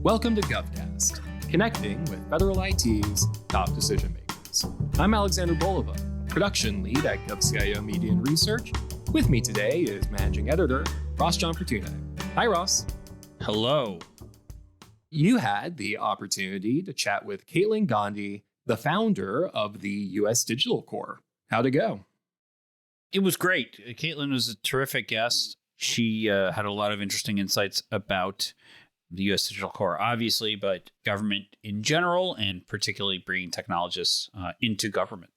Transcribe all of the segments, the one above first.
Welcome to GovCast, connecting with federal IT's top decision makers. I'm Alexander Bolova, production lead at GovCIO Media and Research. With me today is managing editor Ross John Fortuna. Hi, Ross. Hello. You had the opportunity to chat with Caitlin Gandhi, the founder of the U.S. Digital Corps. How'd it go? It was great. Caitlin was a terrific guest. She had a lot of interesting insights about the U.S. Digital Corps, obviously, but government in general, and particularly bringing technologists into government.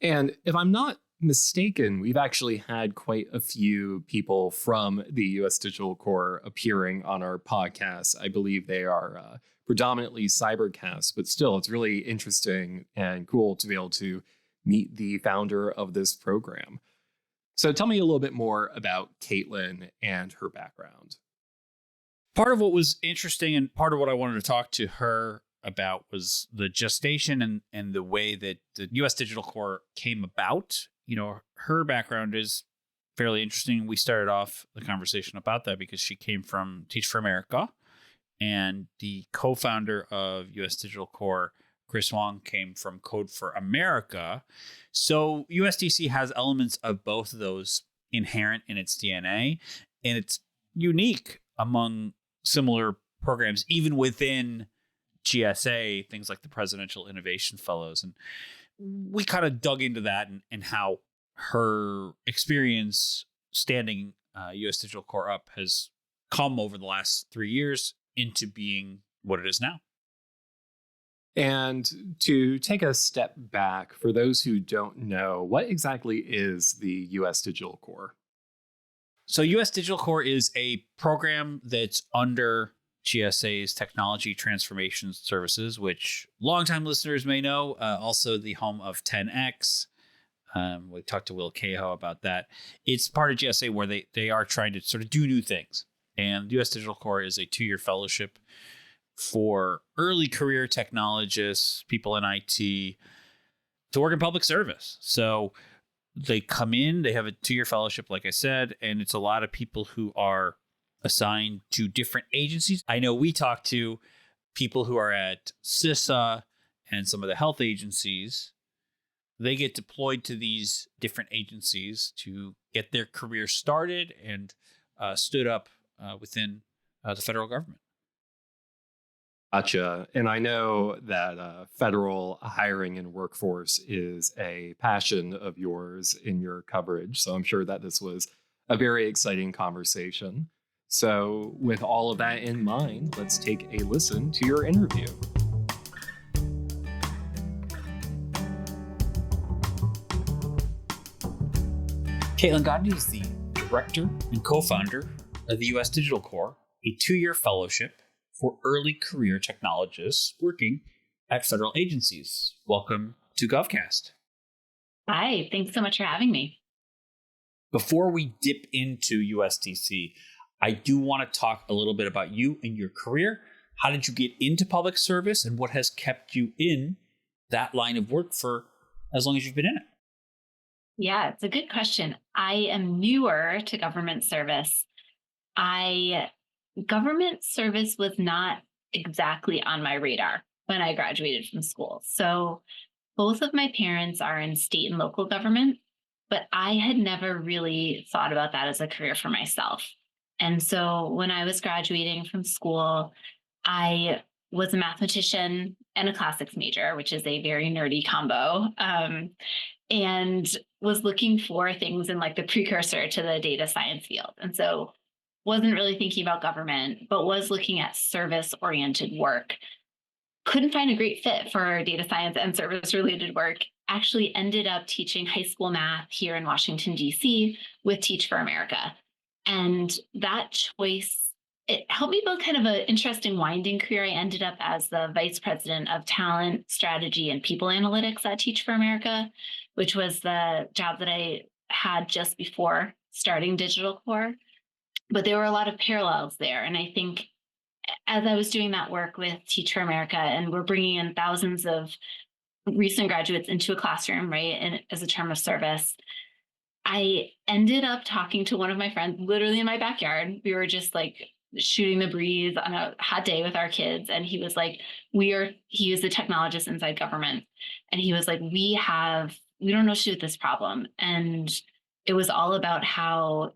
And if I'm not mistaken, we've actually had quite a few people from the U.S. Digital Corps appearing on our podcast. I believe they are predominantly cybercasts, but still, it's really interesting and cool to be able to meet the founder of this program. So tell me a little bit more about Caitlin and her background. Part of what was interesting and part of what I wanted to talk to her about was the gestation and the way that the U.S. Digital Corps came about. You know, her background is fairly interesting. We started off the conversation about that because she came from Teach for America, and the co-founder of U.S. Digital Corps, Chris Wong, came from Code for America. So USDC has elements of both of those inherent in its DNA, and it's unique among similar programs, even within GSA, things like the Presidential Innovation Fellows. And we kind of dug into that and how her experience standing U.S. Digital Corps up has come over the last 3 years into being what it is now. And to take a step back, for those who don't know, what exactly is the U.S. Digital Corps? So U.S. Digital Corps is a program that's under GSA's Technology Transformation Services, which longtime listeners may know, also the home of 10X. We talked to Will Cahill about that. It's part of GSA where they are trying to sort of do new things. And U.S. Digital Corps is a 2-year fellowship for early career technologists, people in IT, to work in public service. So they come in, they have a 2-year fellowship, like I said, and it's a lot of people who are assigned to different agencies. I know we talk to people who are at CISA and some of the health agencies. They get deployed to these different agencies to get their career started and stood up within the federal government. Gotcha. And I know that federal hiring and workforce is a passion of yours in your coverage. So I'm sure that this was a very exciting conversation. So with all of that in mind, let's take a listen to your interview. Caitlin Gandhi is the director and co-founder of the U.S. Digital Corps, a 2-year fellowship for early career technologists working at federal agencies. Welcome to GovCast. Hi, thanks so much for having me. Before we dip into USDC, I do want to talk a little bit about you and your career. How did you get into public service, and what has kept you in that line of work for as long as you've been in it? Yeah, it's a good question. I am newer to government service. Government service was not exactly on my radar when I graduated from school. So both of my parents are in state and local government, but I had never really thought about that as a career for myself. And so when I was graduating from school, I was a mathematician and a classics major, which is a very nerdy combo, and was looking for things in like the precursor to the data science field. And so wasn't really thinking about government, but was looking at service-oriented work. Couldn't find a great fit for data science and service-related work. Actually ended up teaching high school math here in Washington, D.C. with Teach for America. And that choice, it helped me build kind of an interesting winding career. I ended up as the vice president of talent, strategy, and people analytics at Teach for America, which was the job that I had just before starting Digital Corps. But there were a lot of parallels there. And I think as I was doing that work with Teach for America, and we're bringing in thousands of recent graduates into a classroom, right, and as a term of service, I ended up talking to one of my friends literally in my backyard. We were just like shooting the breeze on a hot day with our kids. And he was like, he is a technologist inside government. And he was like, we don't know what to do with this problem. And it was all about how,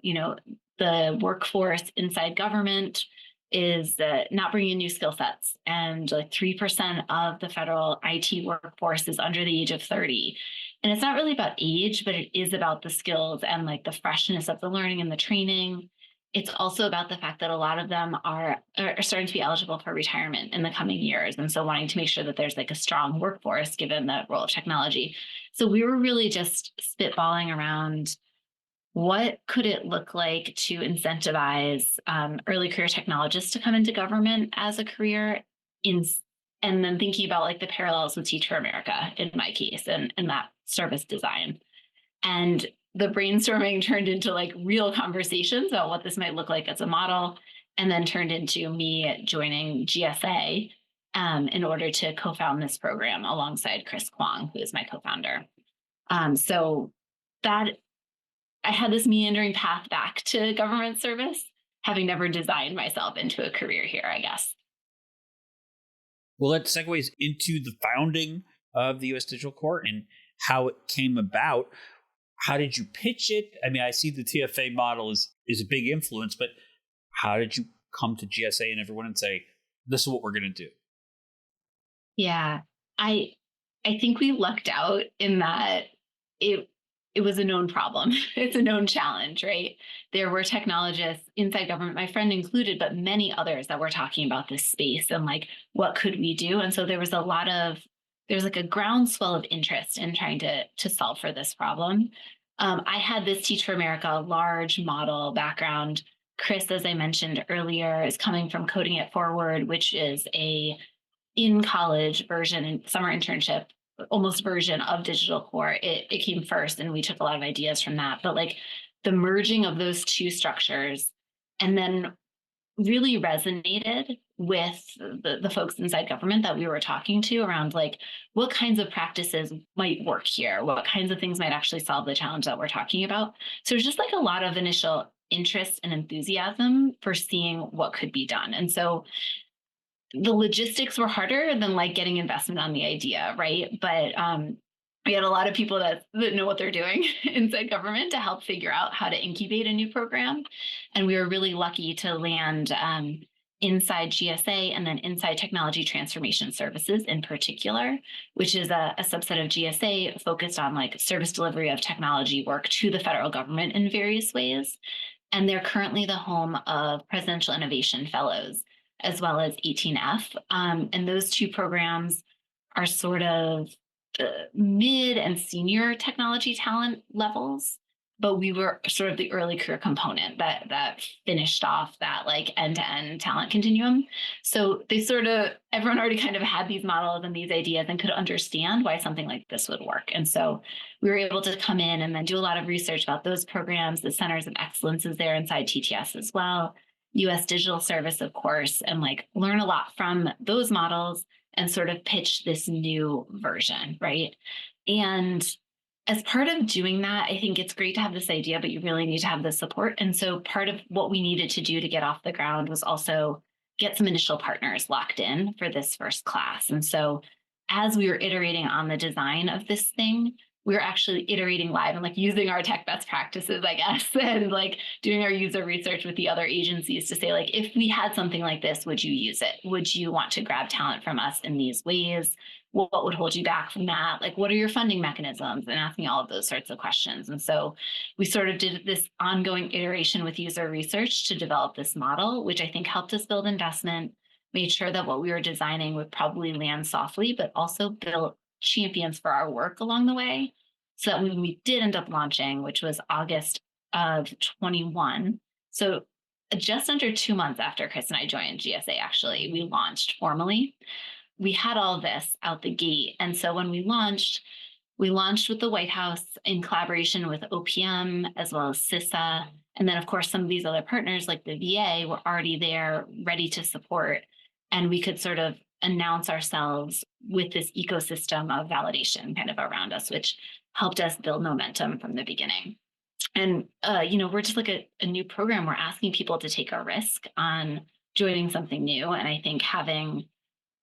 the workforce inside government is not bringing in new skill sets. And like 3% of the federal IT workforce is under the age of 30. And it's not really about age, but it is about the skills and like the freshness of the learning and the training. It's also about the fact that a lot of them are starting to be eligible for retirement in the coming years. And so wanting to make sure that there's like a strong workforce given the role of technology. So we were really just spitballing around what could it look like to incentivize early career technologists to come into government as a career and then thinking about like the parallels with Teach for America in my case and that service design. And the brainstorming turned into like real conversations about what this might look like as a model, and then turned into me joining GSA in order to co-found this program alongside Chris Kwong, who is my co-founder. So that I had this meandering path back to government service, having never designed myself into a career here, I guess. Well, that segues into the founding of the U.S. Digital Corps and how it came about. How did you pitch it? I mean, I see the TFA model is a big influence, but how did you come to GSA and everyone and say, this is what we're going to do? Yeah, I think we lucked out in that it was a known problem. It's a known challenge, right? There were technologists inside government, my friend included, but many others that were talking about this space and like, what could we do? And so there was like a groundswell of interest in trying to solve for this problem. I had this Teach for America large model background. Chris, as I mentioned earlier, is coming from Coding It Forward, which is a in-college version and summer internship almost version of Digital Core. It came first, and we took a lot of ideas from that. But like the merging of those two structures, and then really resonated with the folks inside government that we were talking to around like what kinds of practices might work here, what kinds of things might actually solve the challenge that we're talking about. So there's just like a lot of initial interest and enthusiasm for seeing what could be done. And so the logistics were harder than like getting investment on the idea, right? But we had a lot of people that know what they're doing inside government to help figure out how to incubate a new program. And we were really lucky to land inside GSA and then inside Technology Transformation Services in particular, which is a subset of GSA focused on like service delivery of technology work to the federal government in various ways. And they're currently the home of Presidential Innovation Fellows, as well as 18F. And those two programs are sort of mid and senior technology talent levels, but we were sort of the early career component that finished off that like end-to-end talent continuum. So everyone already kind of had these models and these ideas and could understand why something like this would work. And so we were able to come in and then do a lot of research about those programs. The centers of excellence is there inside TTS as well. US Digital Service, of course, and like learn a lot from those models and sort of pitch this new version, right? And as part of doing that, I think it's great to have this idea, but you really need to have the support. And so part of what we needed to do to get off the ground was also get some initial partners locked in for this first class. And so as we were iterating on the design of this thing, we were actually iterating live and like using our tech best practices, I guess, and like doing our user research with the other agencies to say, like, if we had something like this, would you use it? Would you want to grab talent from us in these ways? What would hold you back from that? Like, what are your funding mechanisms? And asking all of those sorts of questions. And so we sort of did this ongoing iteration with user research to develop this model, which I think helped us build investment, made sure that what we were designing would probably land softly, but also built champions for our work along the way, so that when we did end up launching, which was August of 21, so just under 2 months after Chris and I joined GSA, actually, we launched formally. We had all this out the gate. And so when we launched with the White House in collaboration with OPM as well as CISA. And then, of course, some of these other partners like the VA were already there ready to support. And we could sort of announce ourselves with this ecosystem of validation kind of around us, which helped us build momentum from the beginning. And, we're just like a new program. We're asking people to take a risk on joining something new. And I think having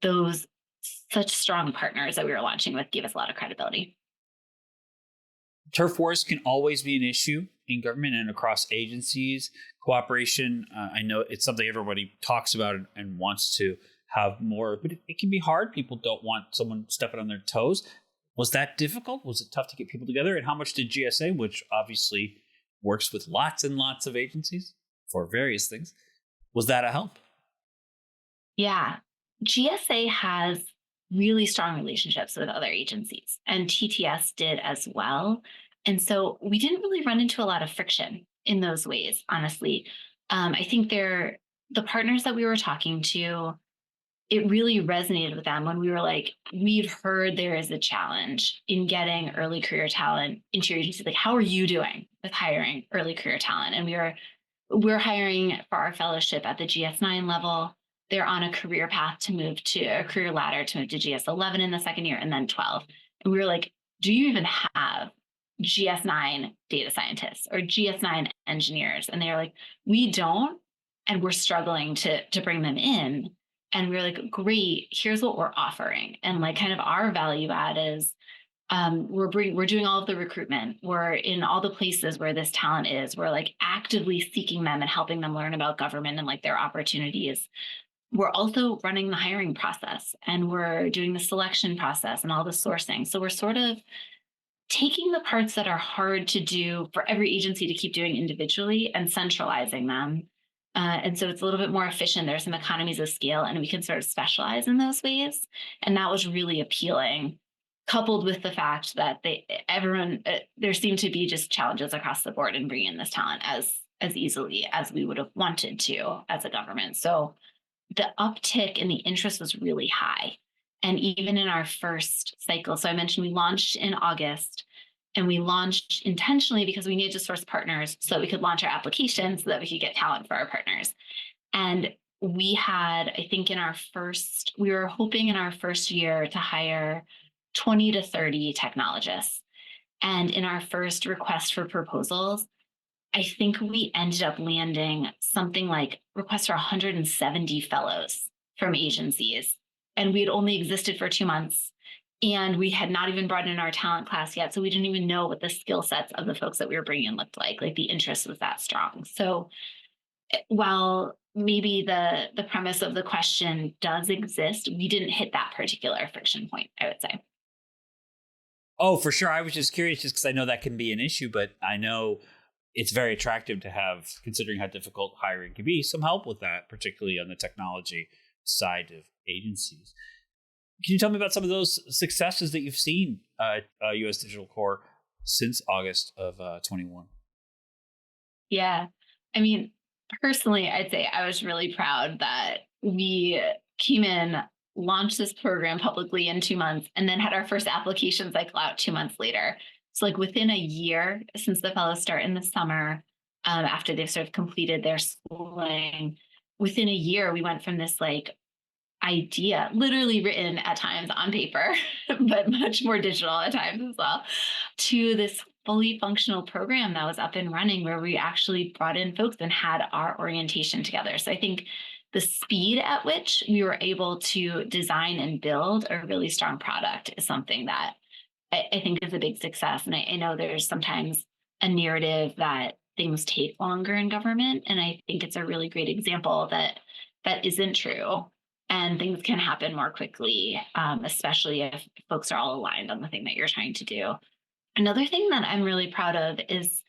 those such strong partners that we were launching with gave us a lot of credibility. Turf wars can always be an issue in government and across agencies. Cooperation, I know it's something everybody talks about and wants to have more, but it can be hard. People don't want someone stepping on their toes. Was that difficult? Was it tough to get people together? And how much did GSA, which obviously works with lots and lots of agencies for various things, was that a help? Yeah. GSA has really strong relationships with other agencies, and TTS did as well. And so we didn't really run into a lot of friction in those ways, honestly. I think the partners that we were talking to, it really resonated with them when we were like, we've heard there is a challenge in getting early career talent into your agency. Like, how are you doing with hiring early career talent? And we're hiring for our fellowship at the GS9 level. They're on a career path to move to a career ladder to move to GS11 in the second year and then 12. And we were like, do you even have GS9 data scientists or GS9 engineers? And they're like, we don't. And we're struggling to bring them in. And we were like, great, here's what we're offering. And like kind of our value add is we're doing all of the recruitment. We're in all the places where this talent is. We're like actively seeking them and helping them learn about government and like their opportunities. We're also running the hiring process and we're doing the selection process and all the sourcing. So we're sort of taking the parts that are hard to do for every agency to keep doing individually and centralizing them. And so it's a little bit more efficient. There's some economies of scale and we can sort of specialize in those ways. And that was really appealing, coupled with the fact that there seemed to be just challenges across the board in bringing in this talent as easily as we would have wanted to as a government. So the uptick in the interest was really high. And even in our first cycle, so I mentioned we launched in August and we launched intentionally because we needed to source partners so that we could launch our application so that we could get talent for our partners. And we had, I think we were hoping in our first year to hire 20 to 30 technologists. And in our first request for proposals, I think we ended up landing something like requests for 170 fellows from agencies. And we had only existed for 2 months and we had not even brought in our talent class yet. So we didn't even know what the skill sets of the folks that we were bringing in looked like the interest was that strong. So while maybe the premise of the question does exist, we didn't hit that particular friction point, I would say. Oh, for sure. I was just curious just because I know that can be an issue, but I know it's very attractive to have, considering how difficult hiring can be, some help with that, particularly on the technology side of agencies. Can you tell me about some of those successes that you've seen at U.S. Digital Core since August of 21? Yeah. I mean, personally, I'd say I was really proud that we came in, launched this program publicly in 2 months, and then had our first application cycle out 2 months later. So like within a year since the fellows start in the summer, after they've sort of completed their schooling, within a year, we went from this like idea, literally written at times on paper, but much more digital at times as well, to this fully functional program that was up and running where we actually brought in folks and had our orientation together. So I think the speed at which we were able to design and build a really strong product is something that I think is a big success. And I know there's sometimes a narrative that things take longer in government. And I think it's a really great example that that isn't true. And things can happen more quickly, especially if folks are all aligned on the thing that you're trying to do. Another thing that I'm really proud of is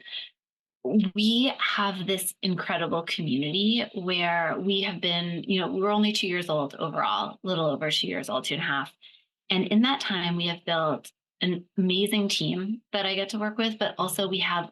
we have this incredible community where we have been, we're only 2 years old overall, a little over 2 years old, 2.5. And in that time, we have built an amazing team that I get to work with, but also we have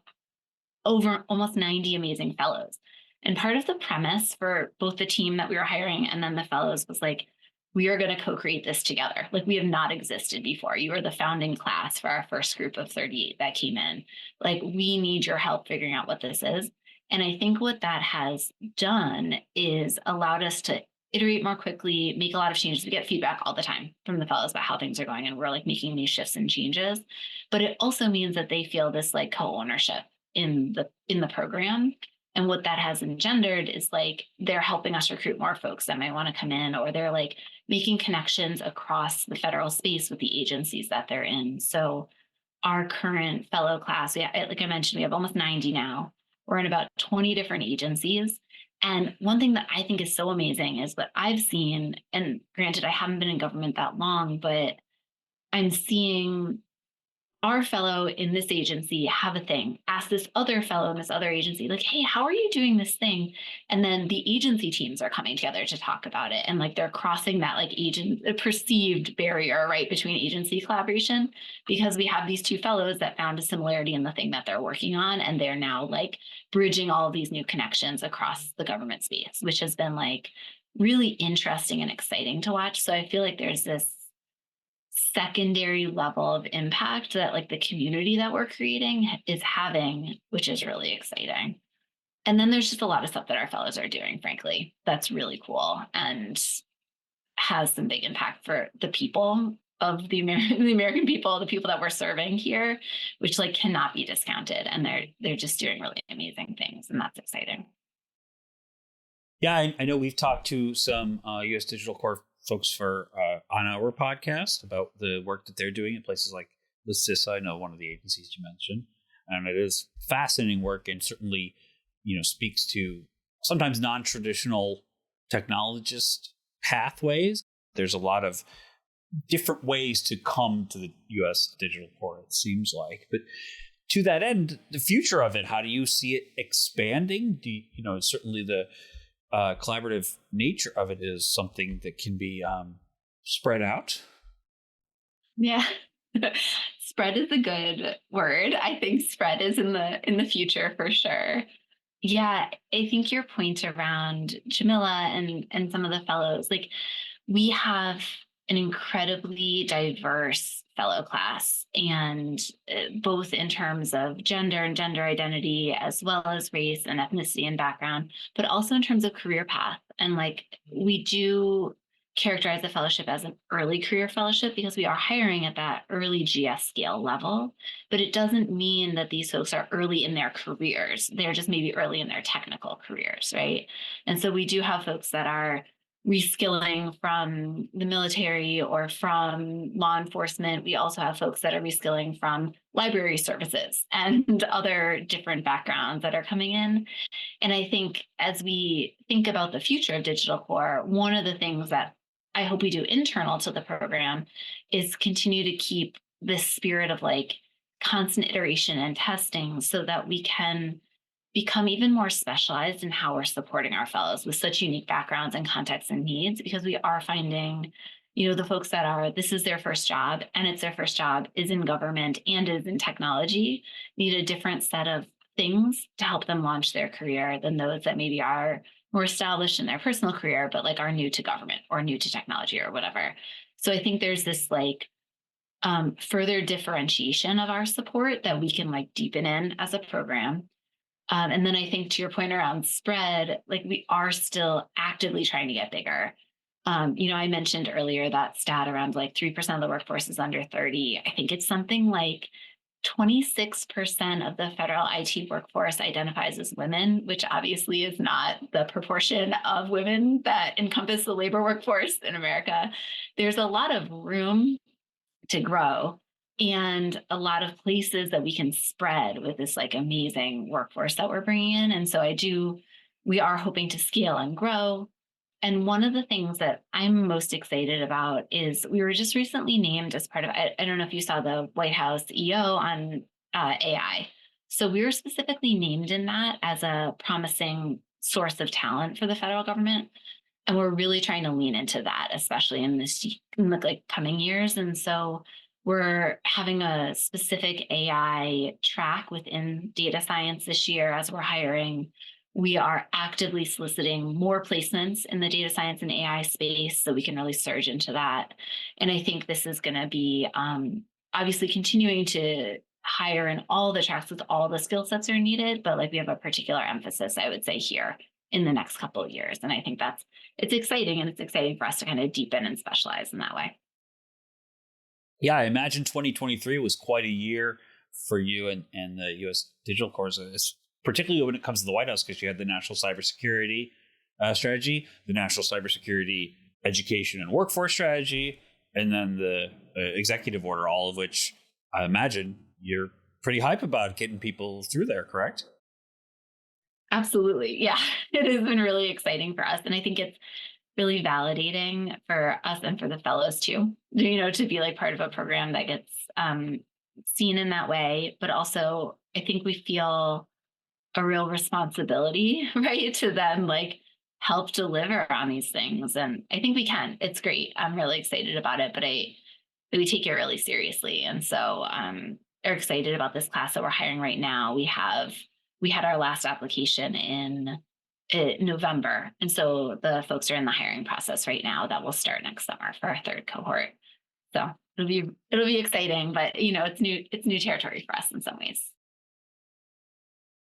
over almost 90 amazing fellows. And part of the premise for both the team that we were hiring and then the fellows was like, we are going to co-create this together. Like we have not existed before. You are the founding class for our first group of 38 that came in. Like we need your help figuring out what this is. And I think what that has done is allowed us to iterate more quickly, make a lot of changes. We get feedback all the time from the fellows about how things are going. And we're like making these shifts and changes. But it also means that they feel this like co-ownership in the program. And what that has engendered is like they're helping us recruit more folks that might want to come in, or they're like making connections across the federal space with the agencies that they're in. So our current fellow class, like I mentioned, we have almost 90 now. We're in about 20 different agencies. And one thing that I think is so amazing is what I've seen, and granted, I haven't been in government that long, but I'm seeing our fellow in this agency have a thing, ask this other fellow in this other agency, like, hey, how are you doing this thing? And then the agency teams are coming together to talk about it. And like they're crossing that like perceived barrier, right, between agency collaboration, because we have these two fellows that found a similarity in the thing that they're working on. And they're now like bridging all of these new connections across the government space, which has been like really interesting and exciting to watch. So I feel like there's this secondary level of impact that like the community that we're creating is having, which is really exciting. And then there's just a lot of stuff that our fellows are doing, frankly, that's really cool and has some big impact for the people of the American people, the people that we're serving here, which like cannot be discounted. And they're just doing really amazing things, and that's exciting. Yeah, I know we've talked to some U.S. Digital Corps folks for on our podcast about the work that they're doing in places like the CISA. I know one of the agencies you mentioned, and it is fascinating work, and certainly, speaks to sometimes non-traditional technologist pathways. There's a lot of different ways to come to the U.S. Digital Corps, it seems like. But to that end, the future of it, how do you see it expanding? Certainly the collaborative nature of it is something that can be spread out. Yeah. Spread is a good word. I think spread is in the future for sure. Yeah, I think your point around Jamila and some of the fellows, like we have an incredibly diverse fellow class, and both in terms of gender and gender identity, as well as race and ethnicity and background, but also in terms of career path. And like we do characterize the fellowship as an early career fellowship because we are hiring at that early GS scale level, but it doesn't mean that these folks are early in their careers. They're just maybe early in their technical careers, right? And so we do have folks that are reskilling from the military or from law enforcement. We also have folks that are reskilling from library services and other different backgrounds that are coming in. And I think as we think about the future of Digital Core, one of the things that I hope we do internal to the program is continue to keep this spirit of like constant iteration and testing so that we can become even more specialized in how we're supporting our fellows with such unique backgrounds and contexts and needs, because we are finding, the folks that this is their first job, and it's their first job is in government and is in technology, need a different set of things to help them launch their career than those that maybe are more established in their personal career, but like are new to government or new to technology or whatever. So I think there's this like further differentiation of our support that we can like deepen in as a program. And then I think to your point around spread, like we are still actively trying to get bigger. I mentioned earlier that stat around like 3% of the workforce is under 30. I think it's something like 26% of the federal IT workforce identifies as women, which obviously is not the proportion of women that encompass the labor workforce in America. There's a lot of room to grow and a lot of places that we can spread with this like amazing workforce that we're bringing in. And so we are hoping to scale and grow. And one of the things that I'm most excited about is we were just recently named as part of, I don't know if you saw the White House EO on AI. So we were specifically named in that as a promising source of talent for the federal government. And we're really trying to lean into that, especially in the like coming years. And so we're having a specific AI track within data science this year as we're hiring. We are actively soliciting more placements in the data science and AI space so we can really surge into that. And I think this is going to be obviously continuing to hire in all the tracks with all the skill sets are needed, but like we have a particular emphasis, I would say, here in the next couple of years. And I think it's exciting, and it's exciting for us to kind of deepen and specialize in that way. Yeah, I imagine 2023 was quite a year for you and the U.S. Digital Corps, particularly when it comes to the White House, because you had the National Cybersecurity Strategy, the National Cybersecurity Education and Workforce Strategy, and then the executive order, all of which I imagine you're pretty hype about getting people through there, correct? Absolutely. Yeah. It has been really exciting for us. And I think it's really validating for us and for the fellows too, to be like part of a program that gets seen in that way. But also, I think we feel a real responsibility, right, to then like help deliver on these things. And I think we can. It's great. I'm really excited about it, but we take it really seriously. And so are excited about this class that we're hiring right now. We had our last application in November. And so the folks are in the hiring process right now that will start next summer for our third cohort. So it'll be exciting, but it's new territory for us in some ways.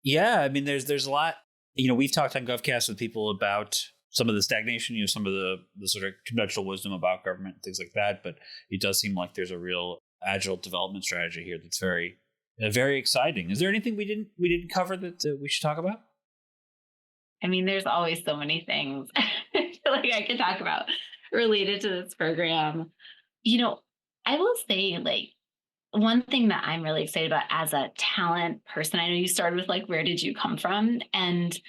Yeah, I mean, there's a lot. We've talked on GovCast with people about some of the stagnation, some of the sort of conventional wisdom about government and things like that. But it does seem like there's a real agile development strategy here that's very, very exciting. Is there anything we didn't cover that we should talk about? I mean, there's always so many things I feel like I could talk about related to this program. I will say, like, one thing that I'm really excited about as a talent person, I know you started with like, where did you come from? And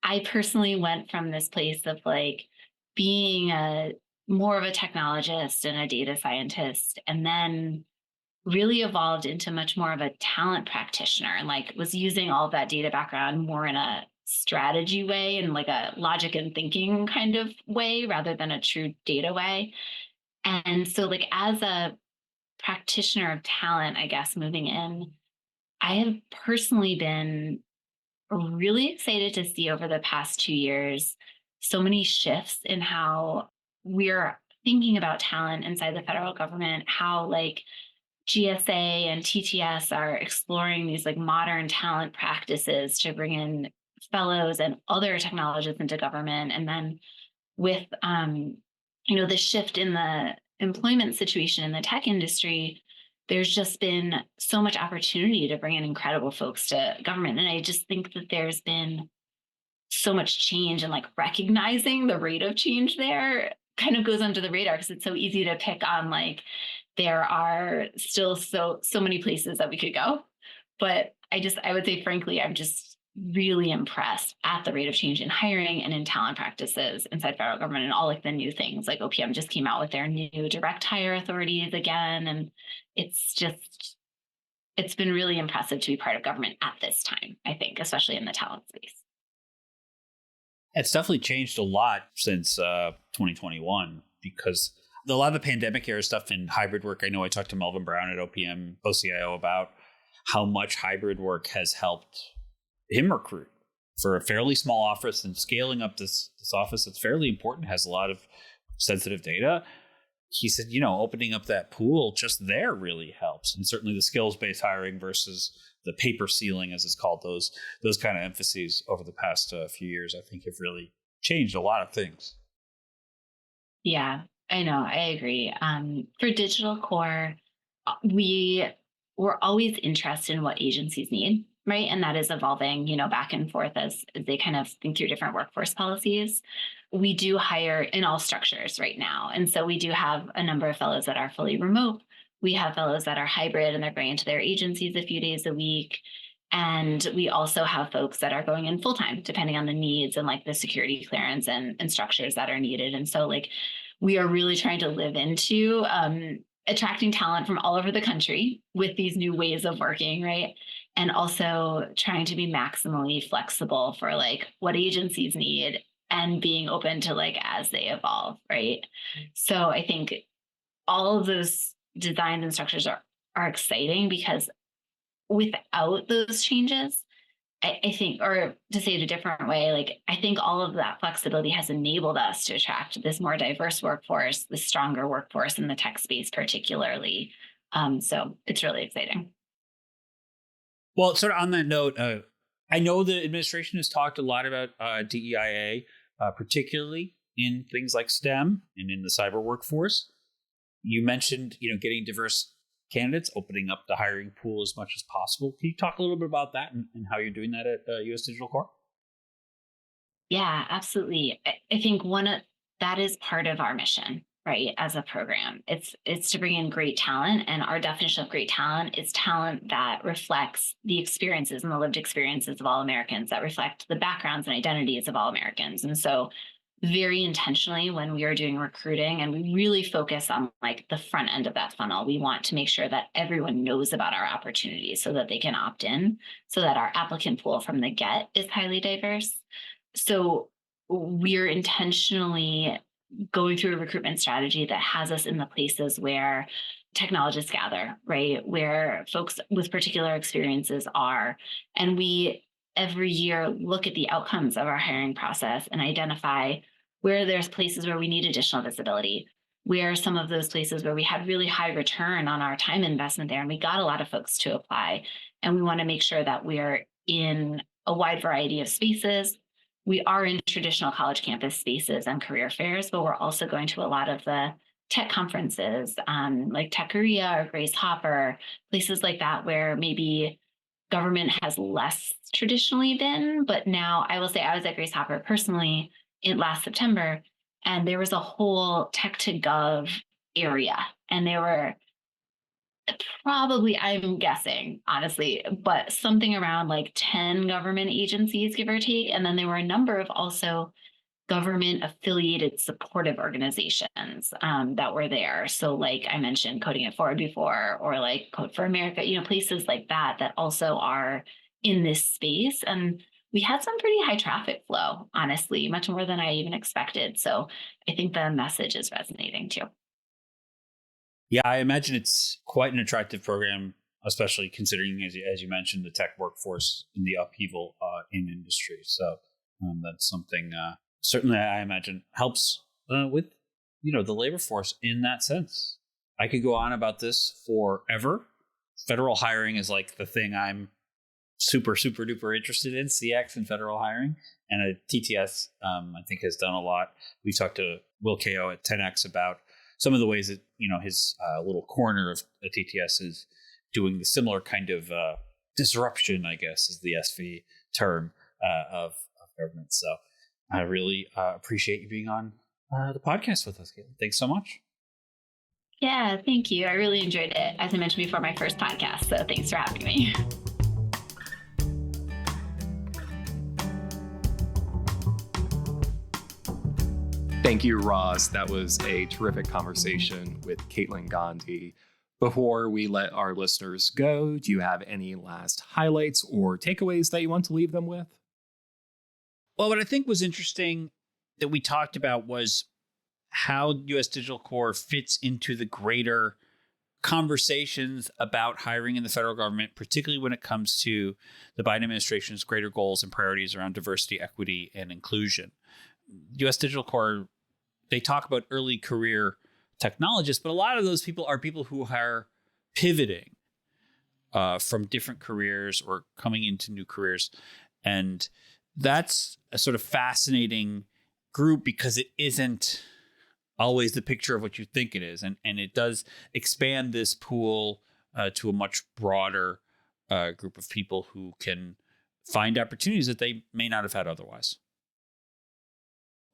I personally went from this place of like being more of a technologist and a data scientist, and then really evolved into much more of a talent practitioner, and like was using all of that data background more in a strategy way and like a logic and thinking kind of way rather than a true data way. And so like as a practitioner of talent, I guess, moving in, I have personally been really excited to see over the past 2 years so many shifts in how we're thinking about talent inside the federal government, how like GSA and TTS are exploring these like modern talent practices to bring in fellows and other technologists into government. And then with the shift in the employment situation in the tech industry, there's just been so much opportunity to bring in incredible folks to government. And I just think that there's been so much change, and like recognizing the rate of change there kind of goes under the radar because it's so easy to pick on like there are still so many places that we could go. But I would say, frankly, I'm just really impressed at the rate of change in hiring and in talent practices inside federal government, and all like the new things. Like OPM just came out with their new direct hire authorities again. And it's been really impressive to be part of government at this time, I think, especially in the talent space. It's definitely changed a lot since 2021 because a lot of the pandemic era stuff in hybrid work. I know I talked to Melvin Brown at OPM CIO about how much hybrid work has helped him recruit for a fairly small office, and scaling up this office that's fairly important, has a lot of sensitive data. He said, opening up that pool just there really helps. And certainly the skills-based hiring versus the paper ceiling, as it's called, those kind of emphases over the past few years, I think have really changed a lot of things. Yeah, I know. I agree. For Digital Core, we were always interested in what agencies need, right? And that is evolving, back and forth as they kind of think through different workforce policies. We do hire in all structures right now. And so we do have a number of fellows that are fully remote. We have fellows that are hybrid and they're going into their agencies a few days a week. And we also have folks that are going in full time, depending on the needs and like the security clearance and structures that are needed. And so like we are really trying to live into attracting talent from all over the country with these new ways of working, right? And also trying to be maximally flexible for like what agencies need and being open to like as they evolve, right? So I think all of those designs and structures are exciting because without those changes, I think, or to say it a different way, like I think all of that flexibility has enabled us to attract this more diverse workforce, the stronger workforce in the tech space, particularly. So it's really exciting. Well, sort of on that note, I know the administration has talked a lot about DEIA, particularly in things like STEM and in the cyber workforce. You mentioned, getting diverse candidates, opening up the hiring pool as much as possible. Can you talk a little bit about that and how you're doing that at U.S. Digital Core? Yeah, absolutely. I think that is part of our mission, right? As a program, it's to bring in great talent, and our definition of great talent is talent that reflects the experiences and the lived experiences of all Americans, that reflect the backgrounds and identities of all Americans. And so, very intentionally, when we are doing recruiting, and we really focus on like the front end of that funnel, we want to make sure that everyone knows about our opportunities so that they can opt in, so that our applicant pool from the get is highly diverse. So we're intentionally going through a recruitment strategy that has us in the places where technologists gather, right? Where folks with particular experiences are. And we every year look at the outcomes of our hiring process and identify where there's places where we need additional visibility, where some of those places where we had really high return on our time investment there, and we got a lot of folks to apply. And we want to make sure that we're in a wide variety of spaces. We are in traditional college campus spaces and career fairs, but we're also going to a lot of the tech conferences, like Tech Korea or Grace Hopper, places like that where maybe government has less traditionally been. But now I will say I was at Grace Hopper personally last September, and there was a whole tech to gov area. And there were probably, I'm guessing, honestly, but something around like 10 government agencies, give or take. And then there were a number of also government affiliated supportive organizations that were there. So like I mentioned Coding It Forward before, or like Code for America, places like that that also are in this space. And we had some pretty high traffic flow, honestly, much more than I even expected. So I think the message is resonating too. Yeah, I imagine it's quite an attractive program, especially considering, as you mentioned, the tech workforce and the upheaval in industry. So that's something certainly I imagine helps with the labor force in that sense. I could go on about this forever. Federal hiring is like the thing I'm super, super duper interested in, CX and federal hiring. And TTS, I think, has done a lot. We talked to Will Ko at 10X about some of the ways that, his little corner of the TTS is doing the similar kind of disruption, I guess, is the SV term of government. So I really appreciate you being on the podcast with us, Caitlin. Thanks so much. Yeah, thank you. I really enjoyed it. As I mentioned before, my first podcast. So thanks for having me. Thank you, Ross. That was a terrific conversation with Caitlin Gandhi. Before we let our listeners go, do you have any last highlights or takeaways that you want to leave them with? Well, what I think was interesting that we talked about was how U.S. Digital Core fits into the greater conversations about hiring in the federal government, particularly when it comes to the Biden administration's greater goals and priorities around diversity, equity, and inclusion. U.S. Digital Core, they talk about early career technologists, but a lot of those people are people who are pivoting from different careers or coming into new careers. And that's a sort of fascinating group because it isn't always the picture of what you think it is. And it does expand this pool to a much broader group of people who can find opportunities that they may not have had otherwise.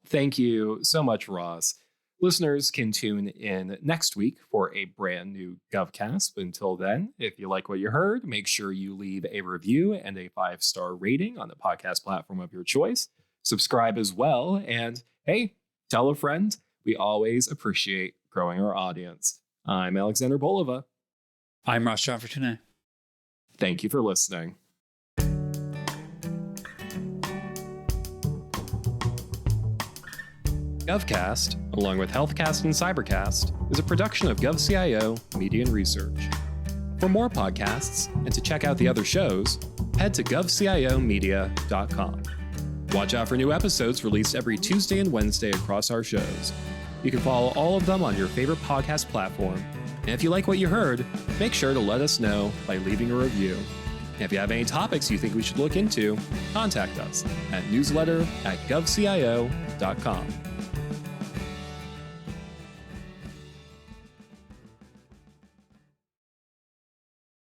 Thank you so much, Ross. Listeners can tune in next week for a brand new GovCast. But until then, if you like what you heard, make sure you leave a review and a 5-star rating on the podcast platform of your choice. Subscribe as well. And hey, tell a friend. We always appreciate growing our audience. I'm Alexander Bolova. I'm Ross John Fortune. Thank you for listening. GovCast, along with HealthCast and Cybercast, is a production of GovCIO Media and Research. For more podcasts and to check out the other shows, head to govciomedia.com. Watch out for new episodes released every Tuesday and Wednesday across our shows. You can follow all of them on your favorite podcast platform. And if you like what you heard, make sure to let us know by leaving a review. And if you have any topics you think we should look into, contact us at newsletter@govcio.com.